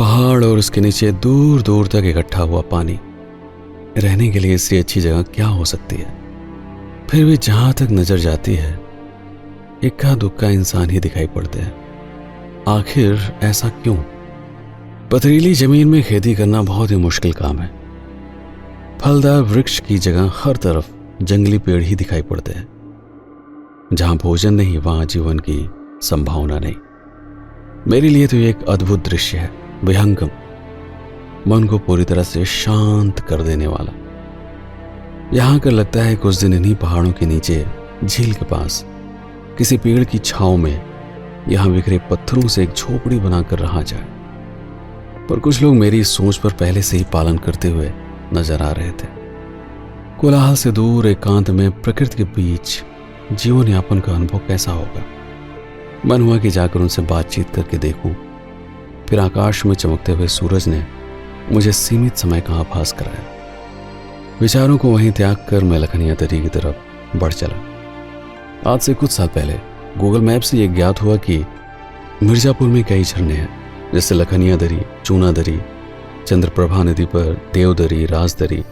पहाड़ और उसके नीचे दूर दूर तक इकट्ठा हुआ पानी। रहने के लिए इससे अच्छी जगह क्या हो सकती है। फिर भी जहां तक नजर जाती है इक्का दुक्का इंसान ही दिखाई पड़ते हैं। आखिर ऐसा क्यों? पथरीली जमीन में खेती करना बहुत ही मुश्किल काम है। फलदार वृक्ष की जगह हर तरफ जंगली पेड़ ही दिखाई पड़ते हैं। जहां भोजन नहीं वहां जीवन की संभावना नहीं। मेरे लिए तो ये एक अद्भुत दृश्य है, विहंगम, मन को पूरी तरह से शांत कर देने वाला। यहां कर लगता है कुछ दिन इन्हीं पहाड़ों के नीचे झील के पास किसी पेड़ की छांव में यहां बिखरे पत्थरों से एक झोपड़ी बनाकर रहा जाए। पर कुछ लोग मेरी इस सोच पर पहले से ही पालन करते हुए नजर आ रहे थे। कोलाहल से दूर एकांत में प्रकृति के बीच जीवन यापन का अनुभव कैसा होगा। मन हुआ कि जाकर उनसे बातचीत करके देखूं। फिर आकाश में चमकते हुए सूरज ने मुझे सीमित समय का आभास कराया। विचारों को वहीं त्याग कर मैं लखनिया दरी की तरफ बढ़ चला। आज से कुछ साल पहले गूगल मैप से यह ज्ञात हुआ कि मिर्जापुर में कई झरने हैं, जैसे लखनिया दरी, चूना दरी, चंद्रप्रभा नदी पर देवदरी, राजदरी,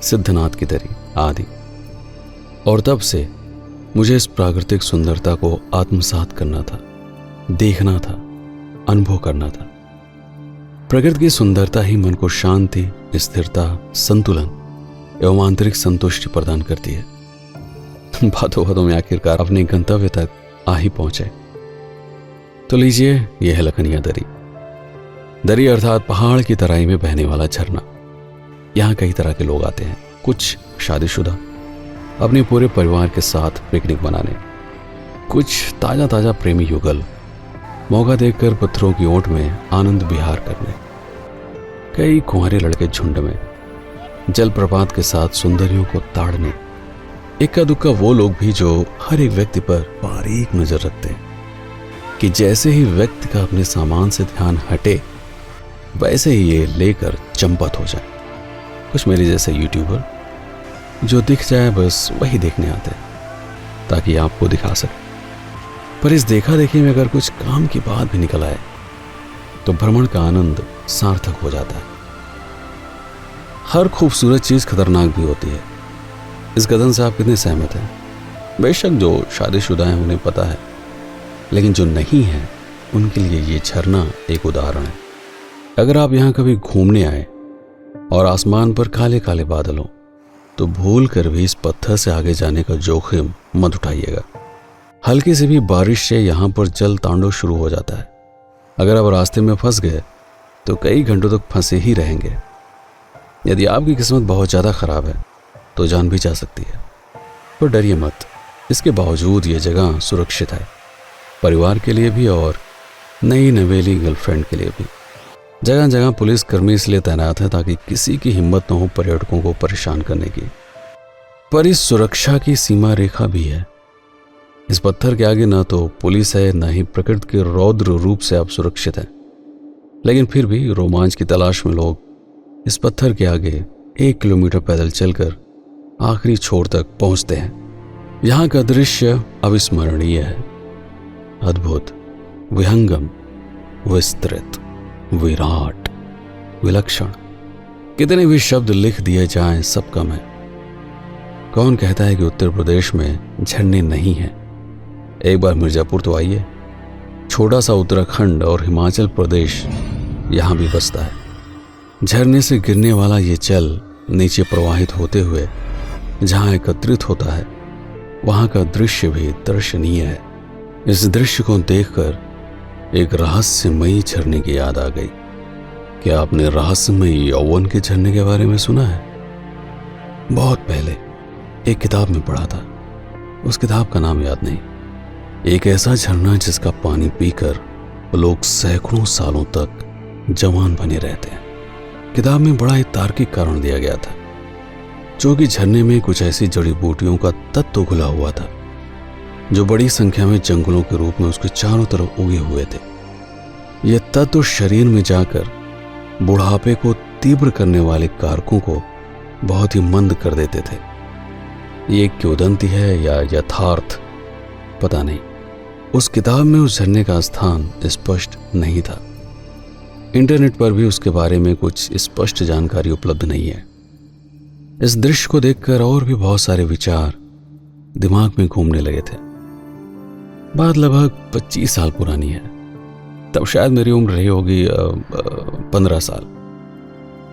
सिद्धनाथ की दरी आदि। और तब से मुझे इस प्राकृतिक सुंदरता को आत्मसात करना था, देखना था, अनुभव करना था। प्रकृति की सुंदरता ही मन को शांति, स्थिरता, संतुलन एवं आंतरिक संतुष्टि प्रदान करती है। बातों बातों में आखिरकार अपने गंतव्य तक आ ही पहुंचे। तो लीजिए, यह है लखनिया दरी। दरी अर्थात पहाड़ की तराई में बहने वाला झरना। यहाँ कई तरह के लोग आते हैं, कुछ शादीशुदा अपने पूरे परिवार के साथ पिकनिक मनाने, कुछ ताजा ताजा प्रेमी युगल मौका देखकर पत्थरों की ओट में आनंद विहार करने, कई कुंवारे लड़के झुंड में जलप्रपात के साथ सुंदरियों को ताड़ने, इक्का दुक्का वो लोग भी जो हर एक व्यक्ति पर बारीक नजर रखते हैं कि जैसे ही व्यक्ति का अपने सामान से ध्यान हटे वैसे ही ये लेकर चंपत हो जाए। कुछ मेरे जैसे यूट्यूबर जो दिख जाए बस वही देखने आते हैं ताकि आपको दिखा सके। पर इस देखा देखी में अगर कुछ काम की बात भी निकल आए तो भ्रमण का आनंद सार्थक हो जाता है। हर खूबसूरत चीज खतरनाक भी होती है। इस कथन से आप कितने सहमत हैं? बेशक जो शादीशुदा हैं उन्हें पता है, लेकिन जो नहीं है उनके लिए ये झरना एक उदाहरण है। अगर आप यहाँ कभी घूमने आए और आसमान पर काले काले बादल हो तो भूल कर भी इस पत्थर से आगे जाने का जोखिम मत उठाइएगा। हल्की सी भी बारिश से यहाँ पर जल तांडव शुरू हो जाता है। अगर आप रास्ते में फंस गए तो कई घंटों तक फंसे ही रहेंगे। यदि आपकी किस्मत बहुत ज़्यादा खराब है तो जान भी जा सकती है। पर डरिए मत, इसके बावजूद ये जगह सुरक्षित है, परिवार के लिए भी और नई नवेली गर्लफ्रेंड के लिए भी। जगह जगह पुलिस कर्मी इसलिए तैनात है ताकि किसी की हिम्मत न हो पर्यटकों को परेशान करने की। पर इस सुरक्षा की सीमा रेखा भी है। इस पत्थर के आगे न तो पुलिस है, न ही प्रकृति के रौद्र रूप से आप सुरक्षित हैं। लेकिन फिर भी रोमांच की तलाश में लोग इस पत्थर के आगे 1 किलोमीटर पैदल चलकर आखिरी छोर तक पहुंचते हैं। यहाँ का दृश्य अविस्मरणीय है, अद्भुत, विहंगम, विस्तृत, विराट, विलक्षण। कितने भी शब्द लिख दिए जाएं सब कम है। कौन कहता है कि उत्तर प्रदेश में झरने नहीं हैं? एक बार मिर्जापुर तो आइए। छोटा सा उत्तराखंड और हिमाचल प्रदेश यहाँ भी बसता है। झरने से गिरने वाला ये जल नीचे प्रवाहित होते हुए जहाँ एकत्रित होता है वहाँ का दृश्य भी दर्शनीय है। इस दृश्य को देखकर एक रहस्यमयी झरने की याद आ गई। क्या आपने रहस्यमयी यौवन के झरने के बारे में सुना है? बहुत पहले एक किताब में पढ़ा था, उस किताब का नाम याद नहीं। एक ऐसा झरना जिसका पानी पीकर लोग सैकड़ों सालों तक जवान बने रहते हैं। किताब में बड़ा ही तार्किक कारण दिया गया था, जो कि झरने में कुछ ऐसी जड़ी बूटियों का तत्व घुला हुआ था जो बड़ी संख्या में जंगलों के रूप में उसके चारों तरफ उगे हुए थे। यह तत्व शरीर में जाकर बुढ़ापे को तीव्र करने वाले कारकों को बहुत ही मंद कर देते थे। ये एक किंवदंती है या यथार्थ, पता नहीं। उस किताब में उस झरने का स्थान स्पष्ट नहीं था। इंटरनेट पर भी उसके बारे में कुछ स्पष्ट जानकारी उपलब्ध नहीं है। इस दृश्य को देखकर और भी बहुत सारे विचार दिमाग में घूमने लगे थे। बात लगभग 25 साल पुरानी है। तब शायद मेरी उम्र रही होगी 15 साल।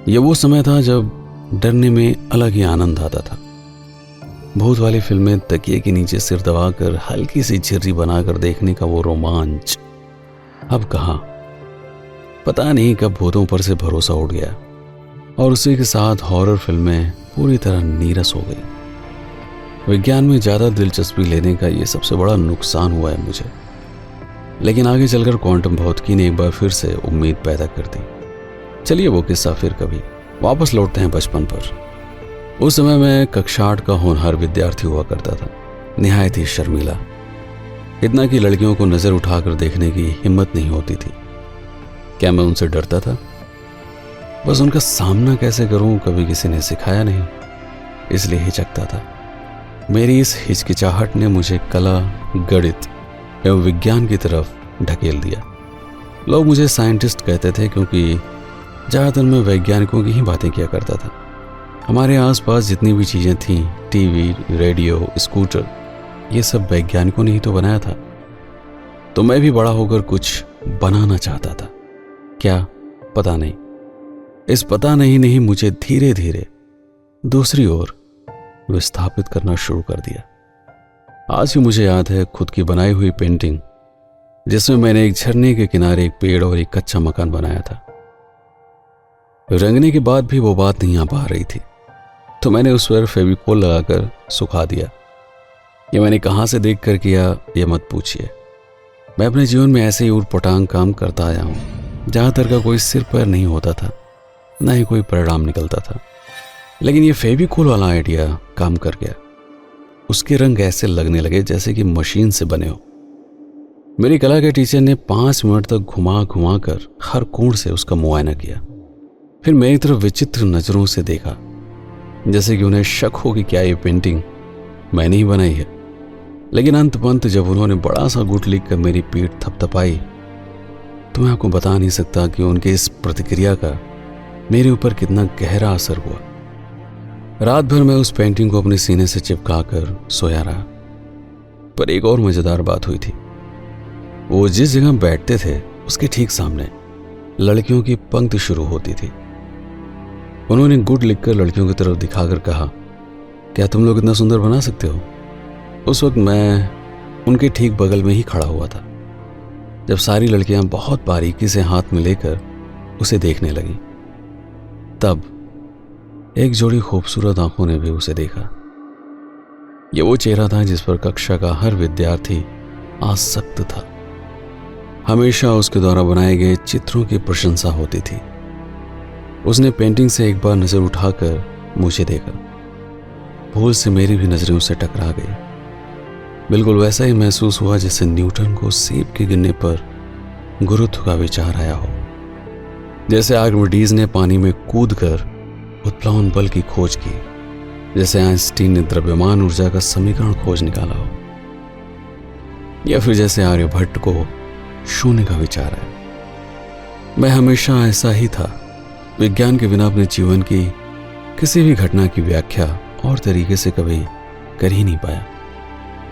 यह वो समय था जब डरने में अलग ही आनंद आता था। भूत वाली फिल्में तकिए के नीचे सिर दबाकर हल्की सी झिर्री बनाकर देखने का वो रोमांच अब कहाँ। पता नहीं कब भूतों पर से भरोसा उठ गया और उसी के साथ हॉरर फिल्में पूरी तरह नीरस हो गई। विज्ञान में ज़्यादा दिलचस्पी लेने का ये सबसे बड़ा नुकसान हुआ है मुझे। लेकिन आगे चलकर क्वांटम भौतिकी ने एक बार फिर से उम्मीद पैदा कर दी। चलिए वो किस्सा फिर कभी वापस लौटते हैं बचपन पर। उस समय मैं कक्षा 8 का होनहार विद्यार्थी हुआ करता था, निहायत ही शर्मीला। इतना कि लड़कियों को नज़र उठाकर देखने की हिम्मत नहीं होती थी। क्या मैं उनसे डरता था? बस उनका सामना कैसे करूं कभी किसी ने सिखाया नहीं, इसलिए हिचकता था। मेरी इस हिचकिचाहट ने मुझे कला, गणित एवं विज्ञान की तरफ ढकेल दिया। लोग मुझे साइंटिस्ट कहते थे क्योंकि ज़्यादातर मैं वैज्ञानिकों की ही बातें किया करता था। हमारे आसपास जितनी भी चीज़ें थीं, टीवी, रेडियो, स्कूटर, ये सब वैज्ञानिकों ने ही तो बनाया था। तो मैं भी बड़ा होकर कुछ बनाना चाहता था। क्या? पता नहीं। इस पता नहीं ने ही मुझे धीरे धीरे दूसरी ओर विस्थापित करना शुरू कर दिया। आज भी मुझे याद है खुद की बनाई हुई पेंटिंग, जिसमें मैंने एक झरने के किनारे एक पेड़ और एक कच्चा मकान बनाया था। रंगने के बाद भी वो बात नहीं आ पा रही थी, तो मैंने उस पर फेविकोल लगाकर सुखा दिया। ये मैंने कहाँ से देख कर किया, ये मत पूछिए। मैं अपने जीवन में ऐसे ही ऊटपटांग काम करता आया हूँ। ज़्यादातर का कोई सिर पैर नहीं होता था, न ही कोई परिणाम निकलता था। लेकिन ये फेविकोल वाला आइडिया काम कर गया। उसके रंग ऐसे लगने लगे जैसे कि मशीन से बने हो। मेरी कला के टीचर ने 5 मिनट तक घुमा घुमा कर हर कोण से उसका मुआयना किया। फिर मेरी तरफ विचित्र नजरों से देखा, जैसे कि उन्हें शक हो कि क्या ये पेंटिंग मैंने ही बनाई है। लेकिन अंत जब उन्होंने बड़ा सा गुट लिख कर मेरी पीठ थपथपाई, तो मैं आपको बता नहीं सकता कि उनके इस प्रतिक्रिया का मेरे ऊपर कितना गहरा असर हुआ। रात भर मैं उस पेंटिंग को अपने सीने से चिपका कर सोया रहा। पर एक और मजेदार बात हुई थी। वो जिस जगह बैठते थे उसके ठीक सामने लड़कियों की पंक्ति शुरू होती थी। उन्होंने गुड लिखकर लड़कियों की तरफ दिखाकर कहा, क्या तुम लोग इतना सुंदर बना सकते हो? उस वक्त मैं उनके ठीक बगल में ही खड़ा हुआ था, जब सारी लड़कियां बहुत बारीकी से हाथ में लेकर उसे देखने लगी। तब एक जोड़ी खूबसूरत आंखों ने भी उसे देखा। यह वो चेहरा था जिस पर कक्षा का हर विद्यार्थी आसक्त था। हमेशा उसके द्वारा बनाए गए चित्रों की प्रशंसा होती थी। उसने पेंटिंग से एक बार नजर उठाकर मुझे देखा। भूल से मेरी भी नजरें उससे टकरा गई। बिल्कुल वैसा ही महसूस हुआ जैसे न्यूटन को सेब के गिरने पर गुरुत्व का विचार आया हो, जैसे आर्किमिडीज ने पानी में कूदकर उत्प्लावन बल की खोज की, जैसे आइंस्टीन ने द्रव्यमान ऊर्जा का समीकरण खोज निकाला हो, या फिर जैसे आर्यभट्ट को शून्य का विचार आया। मैं हमेशा ऐसा ही था, विज्ञान के बिना अपने जीवन की किसी भी घटना की व्याख्या और तरीके से कभी कर ही नहीं पाया।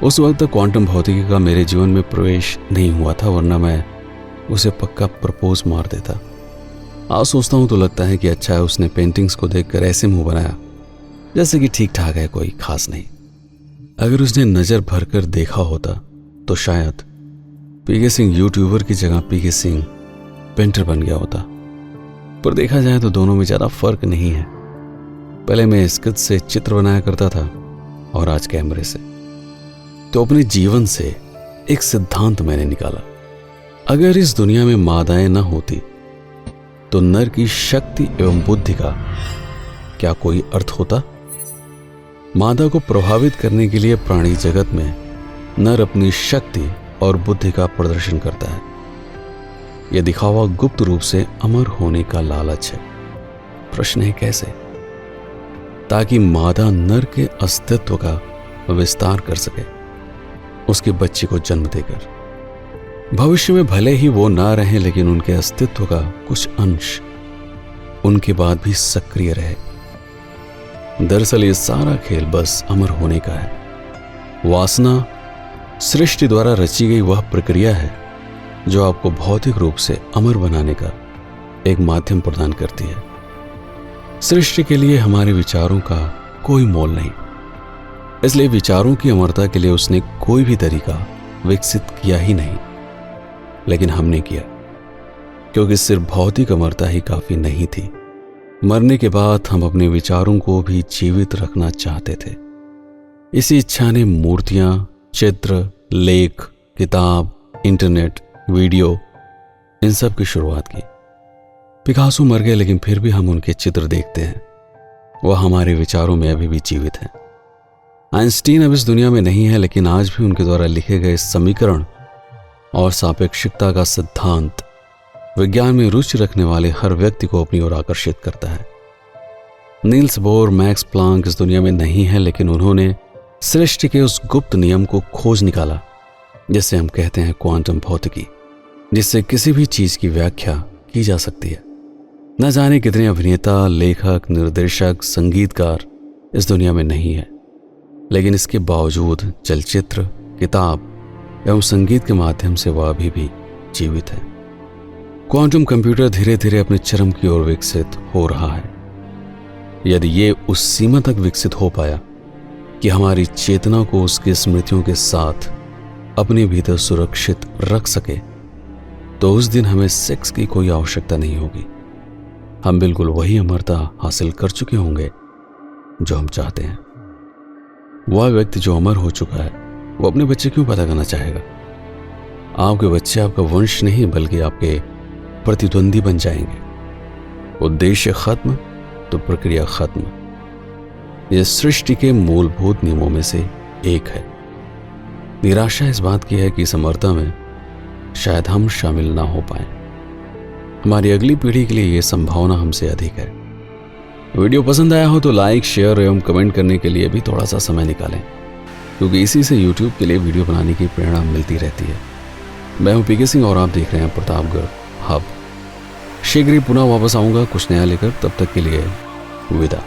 उस वक्त तक क्वांटम भौतिकी का मेरे जीवन में प्रवेश नहीं हुआ था, वरना मैं उसे पक्का प्रपोज मार देता। आज सोचता हूं तो लगता है कि अच्छा है उसने पेंटिंग्स को देखकर ऐसे मुंह बनाया जैसे कि ठीक ठाक है, कोई खास नहीं। अगर उसने नजर भरकर देखा होता तो शायद पीके सिंह यूट्यूबर की जगह पीके सिंह पेंटर बन गया होता। पर देखा जाए तो दोनों में ज्यादा फर्क नहीं है। पहले मैं स्केच से चित्र बनाया करता था और आज कैमरे से। तो अपने जीवन से एक सिद्धांत मैंने निकाला, अगर इस दुनिया में मादाएं न होती तो नर की शक्ति एवं बुद्धि का क्या कोई अर्थ होता? मादा को प्रभावित करने के लिए प्राणी जगत में नर अपनी शक्ति और बुद्धि का प्रदर्शन करता है। यह दिखावा गुप्त रूप से अमर होने का लालच है। प्रश्न है कैसे? ताकि मादा नर के अस्तित्व का विस्तार कर सके, उसके बच्चे को जन्म देकर। भविष्य में भले ही वो ना रहें, लेकिन उनके अस्तित्व का कुछ अंश उनके बाद भी सक्रिय रहे। दरअसल ये सारा खेल बस अमर होने का है। वासना सृष्टि द्वारा रची गई वह प्रक्रिया है जो आपको भौतिक रूप से अमर बनाने का एक माध्यम प्रदान करती है। सृष्टि के लिए हमारे विचारों का कोई मोल नहीं, इसलिए विचारों की अमरता के लिए उसने कोई भी तरीका विकसित किया ही नहीं, लेकिन हमने किया, क्योंकि सिर्फ भौतिक अमरता ही काफी नहीं थी। मरने के बाद हम अपने विचारों को भी जीवित रखना चाहते थे। इसी इच्छा ने मूर्तियां, चित्र, लेख, किताब, इंटरनेट, वीडियो, इन सब की शुरुआत की। पिकासो मर गए, लेकिन फिर भी हम उनके चित्र देखते हैं। वह हमारे विचारों में अभी भी जीवित हैं। आइंस्टीन अब इस दुनिया में नहीं है, लेकिन आज भी उनके द्वारा लिखे गए समीकरण और सापेक्षिकता का सिद्धांत विज्ञान में रुचि रखने वाले हर व्यक्ति को अपनी ओर आकर्षित करता है। नील्स बोर, मैक्स प्लांक इस दुनिया में नहीं है, लेकिन उन्होंने सृष्टि के उस गुप्त नियम को खोज निकाला जिसे हम कहते हैं क्वांटम भौतिकी, जिससे किसी भी चीज की व्याख्या की जा सकती है। न जाने कितने अभिनेता, लेखक, निर्देशक, संगीतकार इस दुनिया में नहीं है, लेकिन इसके बावजूद चलचित्र, किताब एवं संगीत के माध्यम से वह अभी भी जीवित है। क्वांटम कंप्यूटर धीरे धीरे अपने चरम की ओर विकसित हो रहा है। यदि ये उस सीमा तक विकसित हो पाया कि हमारी चेतना को उसकी स्मृतियों के साथ अपने भीतर सुरक्षित रख सके, तो उस दिन हमें सेक्स की कोई आवश्यकता नहीं होगी। हम बिल्कुल वही अमरता हासिल कर चुके होंगे जो हम चाहते हैं। वह व्यक्ति जो अमर हो चुका है, वो अपने बच्चे क्यों पैदा करना चाहेगा? आपके बच्चे आपका वंश नहीं, बल्कि आपके प्रतिद्वंदी बन जाएंगे। उद्देश्य खत्म तो प्रक्रिया खत्म। यह सृष्टि के मूलभूत नियमों में से एक है। निराशा इस बात की है कि इस अमरता में शायद हम शामिल ना हो पाए। हमारी अगली पीढ़ी के लिए यह संभावना हमसे अधिक है। वीडियो पसंद आया हो तो लाइक, शेयर एवं कमेंट करने के लिए भी थोड़ा सा समय निकालें, क्योंकि इसी से यूट्यूब के लिए वीडियो बनाने की प्रेरणा मिलती रहती है। मैं हूं पीके सिंह और आप देख रहे हैं प्रतापगढ़ हब। शीघ्र ही पुनः वापस आऊंगा कुछ नया लेकर। तब तक के लिए विदा।